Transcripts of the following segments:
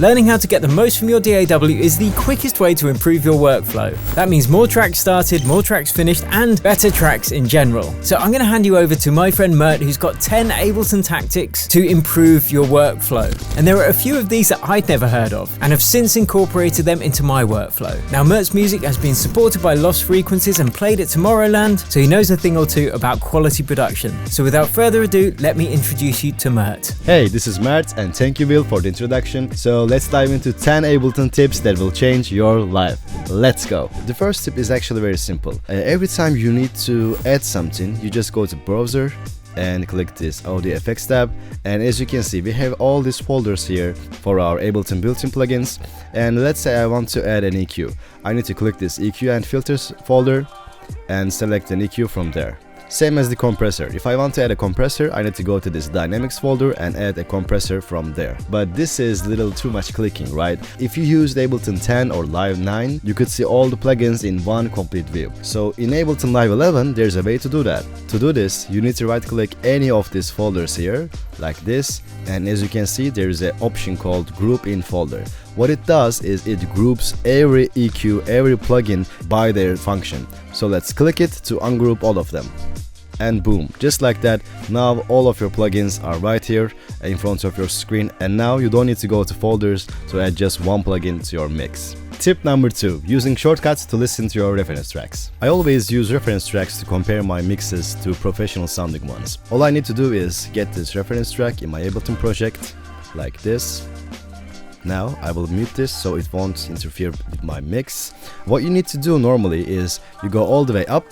Learning how to get the most from your DAW is the quickest way to improve your workflow. That means more tracks started, more tracks finished, and better tracks in general. So I'm going to hand you over to my friend Mert, who's got 10 Ableton tactics to improve your workflow. And there are a few of these that I'd never heard of, and have since incorporated them into my workflow. Now, Mert's music has been supported by Lost Frequencies and played at Tomorrowland, so he knows a thing or two about quality production. So without further ado, let me introduce you to Mert. Hey, this is Mert, and thank you, Will, for the introduction. So let's dive into 10 Ableton tips that will change your life. Let's go. The first tip is actually very simple. Every time you need to add something, you just go to browser and click this audio effects tab, and as you can see, we have all these folders here for our Ableton built-in plugins. And let's say I want to add an EQ. I need to click this EQ and filters folder and select an EQ from there. Same as the compressor. If I want to add a compressor, I need to go to this dynamics folder and add a compressor from there. But this is a little too much clicking, right? If you used Ableton 10 or Live 9, you could see all the plugins in one complete view. So in Ableton Live 11, there's a way to do that. To do this, you need to right click any of these folders here, like this, and as you can see, there is an option called Group in Folder. What it does is it groups every EQ, every plugin by their function. So let's click it to ungroup all of them. And boom, just like that, now all of your plugins are right here in front of your screen, and now you don't need to go to folders to add just one plugin to your mix. Tip number 2, using shortcuts to listen to your reference tracks. I always use reference tracks to compare my mixes to professional sounding ones. All I need to do is get this reference track in my Ableton project, like this. Now I will mute this so it won't interfere with my mix. What you need to do normally is you go all the way up,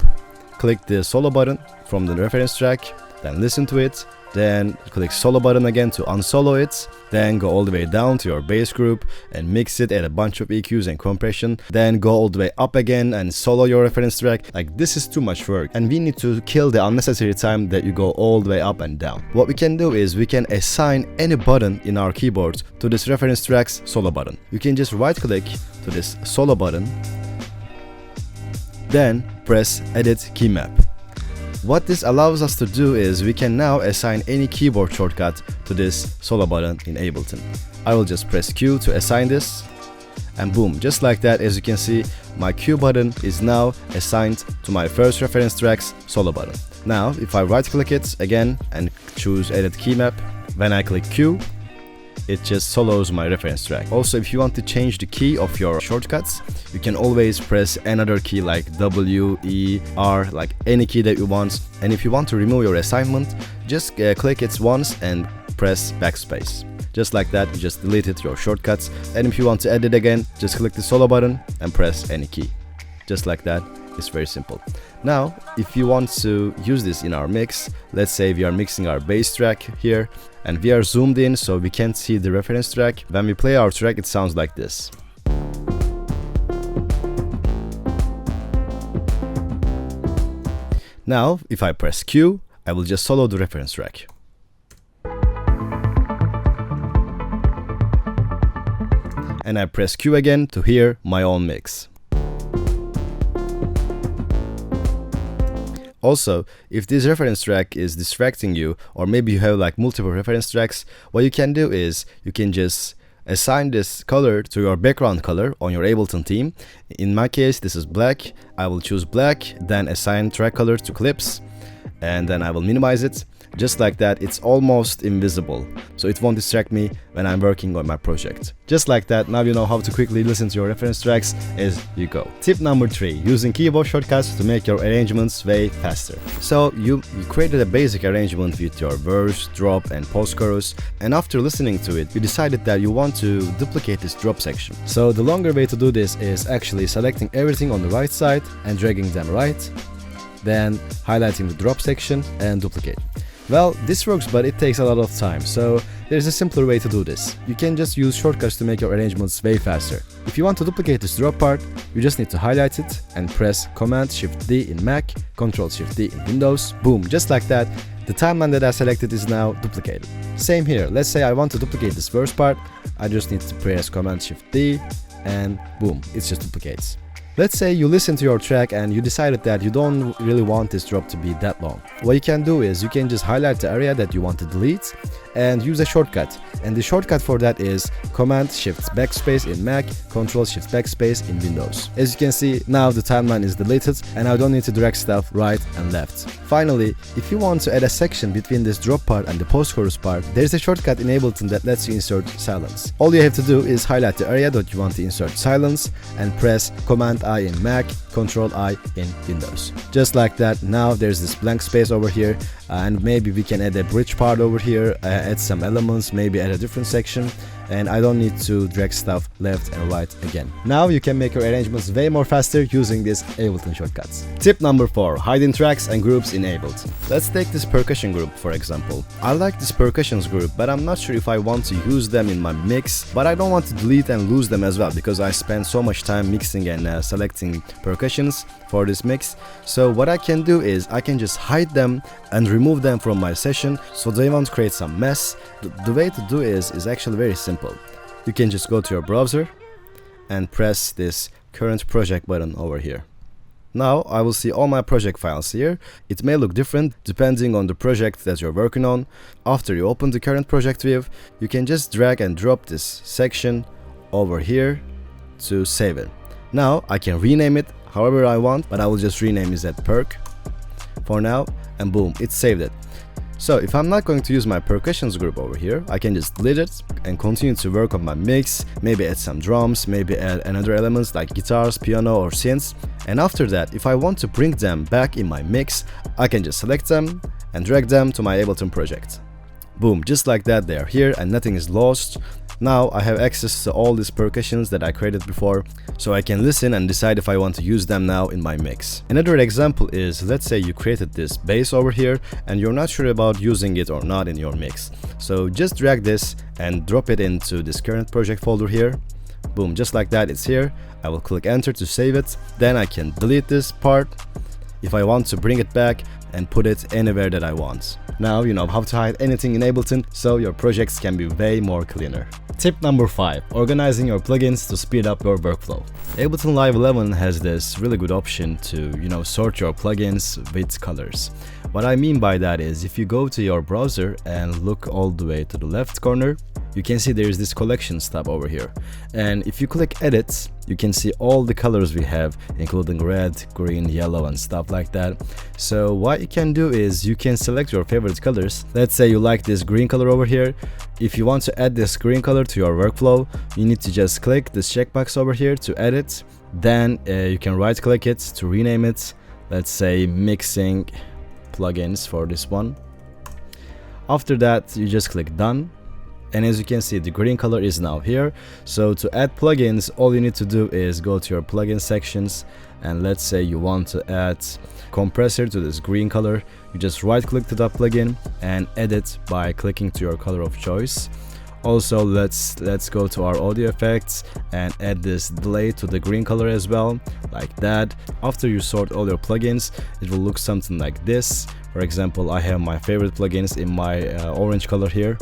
click the solo button from the reference track, then listen to it, then click solo button again to unsolo it, then go all the way down to your bass group and mix it, add a bunch of EQs and compression, then go all the way up again and solo your reference track. Like, this is too much work, and we need to kill the unnecessary time that you go all the way up and down. What we can do is we can assign any button in our keyboard to this reference track's solo button. You can just right click to this solo button, then press edit key map. What this allows us to do is we can now assign any keyboard shortcut to this solo button in Ableton. I will just press Q to assign this, and boom, just like that, as you can see, my Q button is now assigned to my first reference track's solo button. Now, if I right click it again and choose edit key map, when I click Q, it just solos my reference track. Also, if you want to change the key of your shortcuts, you can always press another key like W, E, R, like any key that you want. And if you want to remove your assignment, just click it once and press backspace. Just like that, you just deleted your shortcuts. And if you want to edit again, just click the solo button and press any key. Just like that. It's very simple. Now, if you want to use this in our mix, let's say we are mixing our bass track here, and we are zoomed in so we can't see the reference track. When we play our track, it sounds like this. Now, if I press Q, I will just solo the reference track. And I press Q again to hear my own mix. Also, if this reference track is distracting you, or maybe you have like multiple reference tracks, what you can do is you can just assign this color to your background color on your Ableton theme. In my case, this is black. I will choose black, then assign track color to clips, and then I will minimize it. Just like that, it's almost invisible, so it won't distract me when I'm working on my project. Just like that, now you know how to quickly listen to your reference tracks as you go. Tip number 3, using keyboard shortcuts to make your arrangements way faster. So you created a basic arrangement with your verse, drop and post-chorus, and after listening to it, you decided that you want to duplicate this drop section. So the longer way to do this is actually selecting everything on the right side and dragging them right, then highlighting the drop section and duplicate. Well, this works, but it takes a lot of time, so there's a simpler way to do this. You can just use shortcuts to make your arrangements way faster. If you want to duplicate this drop part, you just need to highlight it and press Command-Shift-D in Mac, Control-Shift-D in Windows. Boom, just like that, the timeline that I selected is now duplicated. Same here, let's say I want to duplicate this first part, I just need to press Command-Shift-D and boom, it just duplicates. Let's say you listen to your track and you decided that you don't really want this drop to be that long. What you can do is you can just highlight the area that you want to delete and use a shortcut. And the shortcut for that is Command-Shift-Backspace in Mac, Control-Shift-Backspace in Windows. As you can see, now the timeline is deleted and I don't need to drag stuff right and left. Finally, if you want to add a section between this drop part and the post-chorus part, there's a shortcut in Ableton that lets you insert silence. All you have to do is highlight the area that you want to insert silence and press Command-I in Mac, Control-I in Windows. Just like that, now there's this blank space over here, and maybe we can add a bridge part over here, add some elements, maybe add a different section, and I don't need to drag stuff left and right again. Now you can make your arrangements way more faster using these Ableton shortcuts. Tip number 4. Hiding tracks and groups in Ableton. Let's take this percussion group for example. I like this percussions group, but I'm not sure if I want to use them in my mix, but I don't want to delete and lose them as well because I spend so much time mixing and selecting percussions for this mix. So what I can do is I can just hide them and remove them from my session so they won't create some mess. The way to do is actually very simple. You can just go to your browser and press this current project button over here. Now I will see all my project files here. It may look different depending on the project that you're working on. After you open the current project view, you can just drag and drop this section over here to save it. Now I can rename it however I want, but I will just rename it as perk for now, and boom, it saved it. So if I'm not going to use my percussions group over here, I can just delete it and continue to work on my mix, maybe add some drums, maybe add another elements like guitars, piano or synths. And after that, if I want to bring them back in my mix, I can just select them and drag them to my Ableton project. Boom, just like that, they are here and nothing is lost. Now I have access to all these percussions that I created before, so I can listen and decide if I want to use them now in my mix. Another example is, let's say you created this bass over here and you're not sure about using it or not in your mix. So just drag this and drop it into this current project folder here. Boom, just like that, it's here. I will click enter to save it. Then I can delete this part if I want to bring it back and put it anywhere that I want. Now you know how to hide anything in Ableton, so your projects can be way more cleaner. Tip number 5. Organizing your plugins to speed up your workflow. Ableton Live 11 has this really good option to, sort your plugins with colors. What I mean by that is, if you go to your browser and look all the way to the left corner, you can see there's this collections tab over here. And if you click edit, you can see all the colors we have, including red, green, yellow and stuff like that. So what you can do is you can select your favorite colors. Let's say you like this green color over here. If you want to add this green color to your workflow, you need to just click this checkbox over here to edit. Then you can right click it to rename it. Let's say mixing plugins for this one. After that, you just click done. And as you can see, the green color is now here. So to add plugins, all you need to do is go to your plugin sections, and let's say you want to add compressor to this green color. You just right click to that plugin and edit by clicking to your color of choice. Also, let's go to our audio effects and add this delay to the green color as well, like that. After you sort all your plugins, it will look something like this. For example, I have my favorite plugins in my orange color here.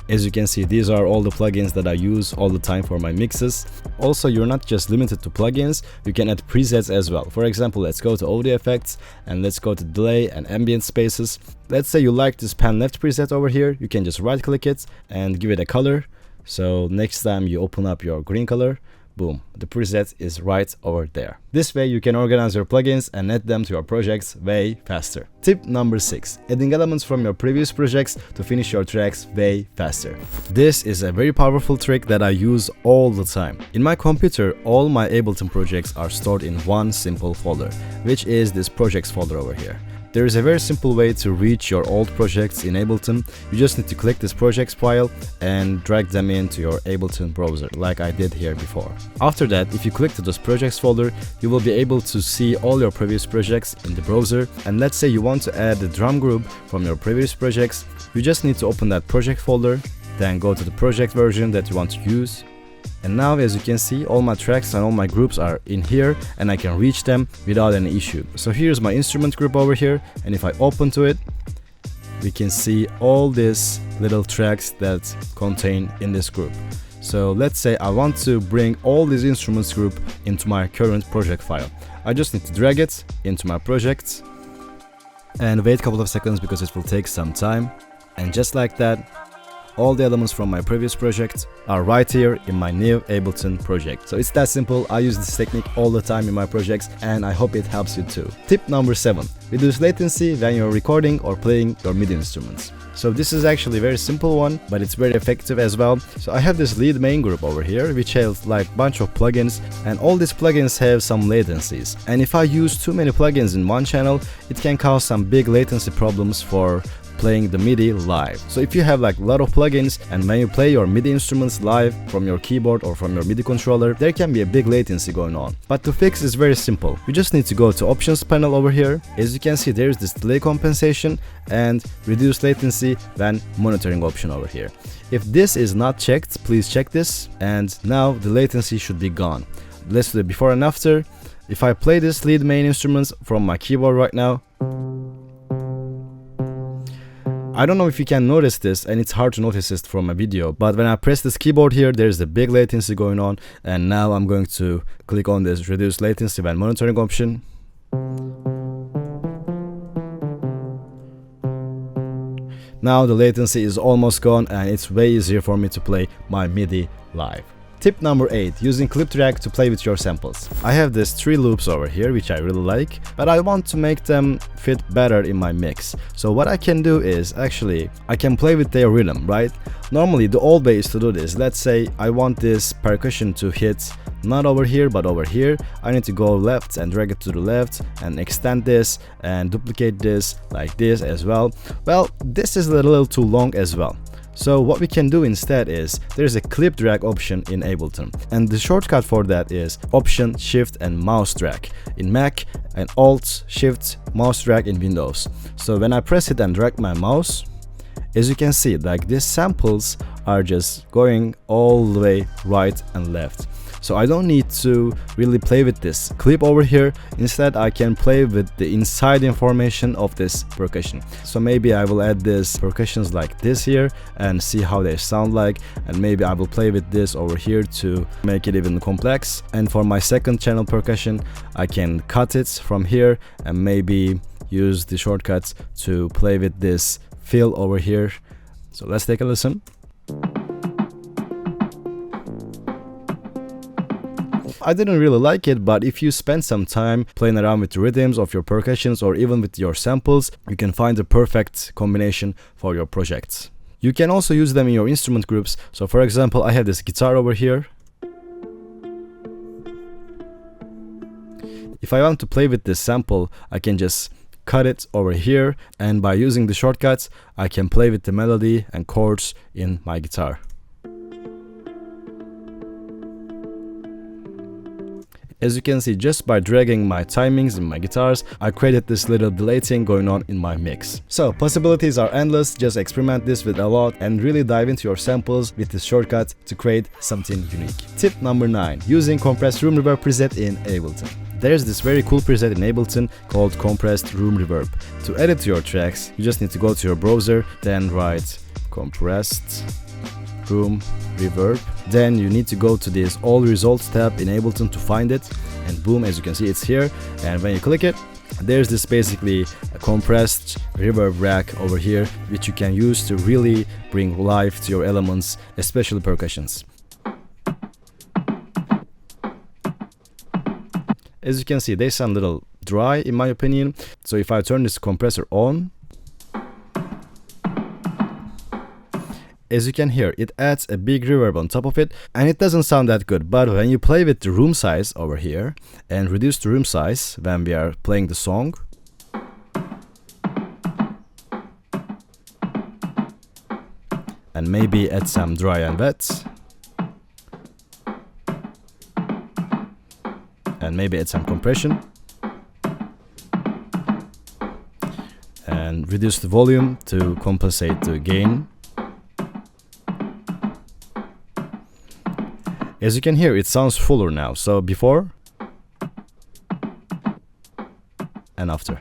As you can see, these are all the plugins that I use all the time for my mixes. Also, you're not just limited to plugins, you can add presets as well. For example, let's go to audio effects and let's go to delay and ambient spaces. Let's say you like this pan left preset over here, you can just right click it and give it a color. So next time you open up your green color, boom, the preset is right over there. This way you can organize your plugins and add them to your projects way faster. Tip number 6. Adding elements from your previous projects to finish your tracks way faster. This is a very powerful trick that I use all the time. In my computer, all my Ableton projects are stored in one simple folder, which is this projects folder over here. There is a very simple way to reach your old projects in Ableton. You just need to click this projects file and drag them into your Ableton browser, like I did here before. After that, if you click to this projects folder, you will be able to see all your previous projects in the browser. And let's say you want to add the drum group from your previous projects, you just need to open that project folder, then go to the project version that you want to use. And now, as you can see, all my tracks and all my groups are in here and I can reach them without any issue. So here's my instrument group over here, and if I open to it, we can see all these little tracks that contain in this group. So let's say I want to bring all these instruments group into my current project file. I just need to drag it into my projects and wait a couple of seconds because it will take some time. And just like that, all the elements from my previous project are right here in my new Ableton project. So it's that simple. I use this technique all the time in my projects, and I hope it helps you too. Tip number 7. Reduce latency when you're recording or playing your MIDI instruments. So this is actually a very simple one, but it's very effective as well. So I have this lead main group over here, which has like bunch of plugins, and all these plugins have some latencies. And if I use too many plugins in one channel, it can cause some big latency problems for playing the MIDI live. So if you have like a lot of plugins, and when you play your MIDI instruments live from your keyboard or from your MIDI controller, there can be a big latency going on. But to fix is very simple. You just need to go to options panel over here. As you can see, there's this delay compensation and reduce latency when monitoring option over here. If this is not checked, please check this, and now the latency should be gone. Let's do the before and after. If I play this lead main instruments from my keyboard right now, I don't know if you can notice this, and it's hard to notice this from a video, but when I press this keyboard here, there's a big latency going on, and now I'm going to click on this reduce latency when monitoring option. Now the latency is almost gone, and it's way easier for me to play my MIDI live. Tip number 8. Using clip drag to play with your samples. I have these 3 loops over here which I really like, but I want to make them fit better in my mix. So what I can do is, actually, I can play with their rhythm, right? Normally the old way is to do this. Let's say I want this percussion to hit not over here but over here. I need to go left and drag it to the left and extend this and duplicate this like this as well. Well, this is a little too long as well. So what we can do instead is, there's a clip drag option in Ableton, and the shortcut for that is Option, Shift and Mouse drag in Mac, and Alt, Shift, Mouse drag in Windows. So when I press it and drag my mouse, as you can see, like these samples are just going all the way right and left. So I don't need to really play with this clip over here. Instead, I can play with the inside information of this percussion. So maybe I will add this percussions like this here and see how they sound like, and maybe I will play with this over here to make it even complex. And for my second channel percussion, I can cut it from here and maybe use the shortcuts to play with this fill over here. So let's take a listen. I didn't really like it, but if you spend some time playing around with the rhythms of your percussions or even with your samples, you can find the perfect combination for your projects. You can also use them in your instrument groups. So for example, I have this guitar over here. If I want to play with this sample, I can just cut it over here, and by using the shortcuts, I can play with the melody and chords in my guitar. As you can see, just by dragging my timings in my guitars, I created this little delay thing going on in my mix. So possibilities are endless. Just experiment this with a lot and really dive into your samples with this shortcut to create something unique. Tip number 9. Using compressed room reverb preset in Ableton. There's this very cool preset in Ableton called compressed room reverb. To edit to your tracks, you just need to go to your browser, then write compressed room reverb. Then you need to go to this all results tab in Ableton to find it, and boom, as you can see, it's here. And when you click it, there's this basically a compressed reverb rack over here, which you can use to really bring life to your elements, especially percussions. As you can see, they sound a little dry in my opinion. So if I turn this compressor on, as you can hear, it adds a big reverb on top of it, and it doesn't sound that good. But when you play with the room size over here and reduce the room size when we are playing the song, and maybe add some dry and wet, and maybe add some compression, and reduce the volume to compensate the gain. As you can hear, it sounds fuller now. So before and after.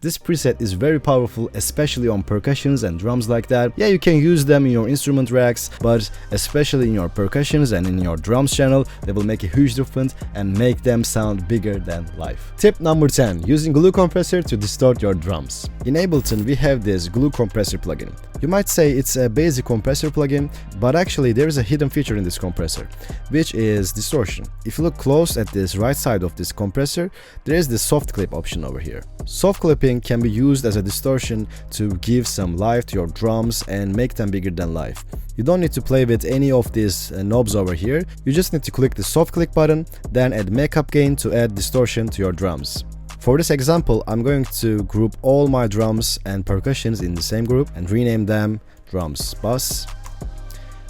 This preset is very powerful, especially on percussions and drums like that. Yeah, you can use them in your instrument racks, but especially in your percussions and in your drums channel, they will make a huge difference and make them sound bigger than life. Tip number 10. Using glue compressor to distort your drums. In Ableton, we have this glue compressor plugin. You might say it's a basic compressor plugin, but actually there is a hidden feature in this compressor, which is distortion. If you look close at this right side of this compressor, there is the soft clip option over here. Soft clipping can be used as a distortion to give some life to your drums and make them bigger than life. You don't need to play with any of these knobs over here. You just need to click the soft click button, then add makeup gain to add distortion to your drums. For this example, I'm going to group all my drums and percussions in the same group and rename them drums bass.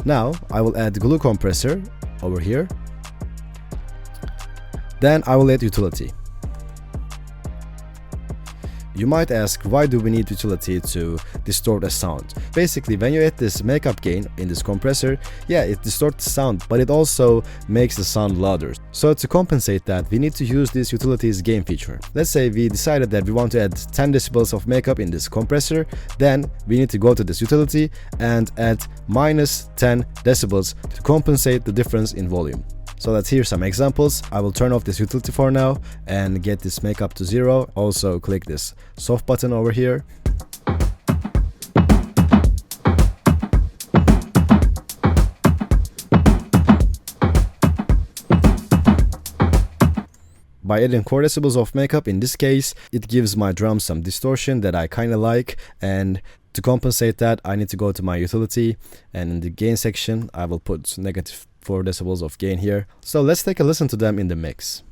Now I will add glue compressor over here. Then I will add utility. You might ask, why do we need utility to distort a sound? Basically, when you add this makeup gain in this compressor, yeah, it distorts the sound, but it also makes the sound louder. So to compensate that, we need to use this utility's gain feature. Let's say we decided that we want to add 10 decibels of makeup in this compressor, then we need to go to this utility and add minus 10 decibels to compensate the difference in volume. So let's hear some examples. I will turn off this utility for now and get this makeup to 0. Also click this soft button over here. By adding 4 decibels of makeup in this case, it gives my drums some distortion that I kinda like, and to compensate that I need to go to my utility, and in the gain section I will put negative 4 decibels of gain here. So let's take a listen to them in the mix.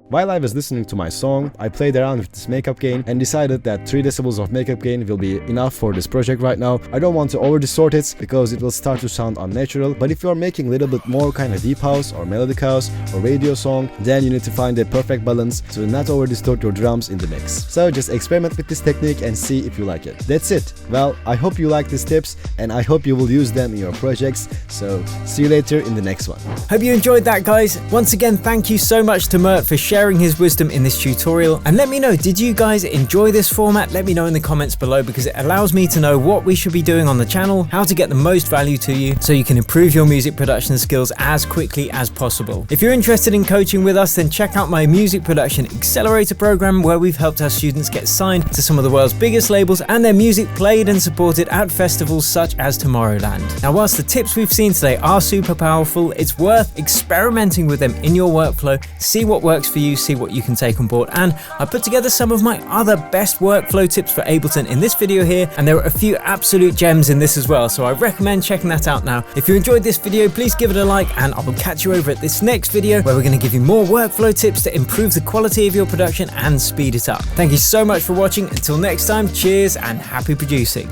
While I was listening to my song, I played around with this makeup gain and decided that 3 decibels of makeup gain will be enough for this project right now. I don't want to over distort it because it will start to sound unnatural, but if you're making a little bit more kind of deep house or melodic house or radio song, then you need to find a perfect balance to not over distort your drums in the mix. So just experiment with this technique and see if you like it. That's it. Well, I hope you like these tips and I hope you will use them in your projects. So see you later in the next one. Hope you enjoyed that, guys. Once again, thank you so much to Mert for sharing his wisdom in this tutorial, and let me know, did you guys enjoy this format? Let me know in the comments below, because it allows me to know what we should be doing on the channel, how to get the most value to you so you can improve your music production skills as quickly as possible. If you're interested in coaching with us, then check out my music production accelerator program, where we've helped our students get signed to some of the world's biggest labels and their music played and supported at festivals such as Tomorrowland. Now, whilst the tips we've seen today are super powerful, it's worth experimenting with them in your workflow, see what works for you, see what you can take on board. And I put together some of my other best workflow tips for Ableton in this video here, and there are a few absolute gems in this as well, so I recommend checking that out now. If you enjoyed this video, please give it a like, and I will catch you over at this next video where we're going to give you more workflow tips to improve the quality of your production and speed it up. Thank you so much for watching. Until next time, cheers and happy producing.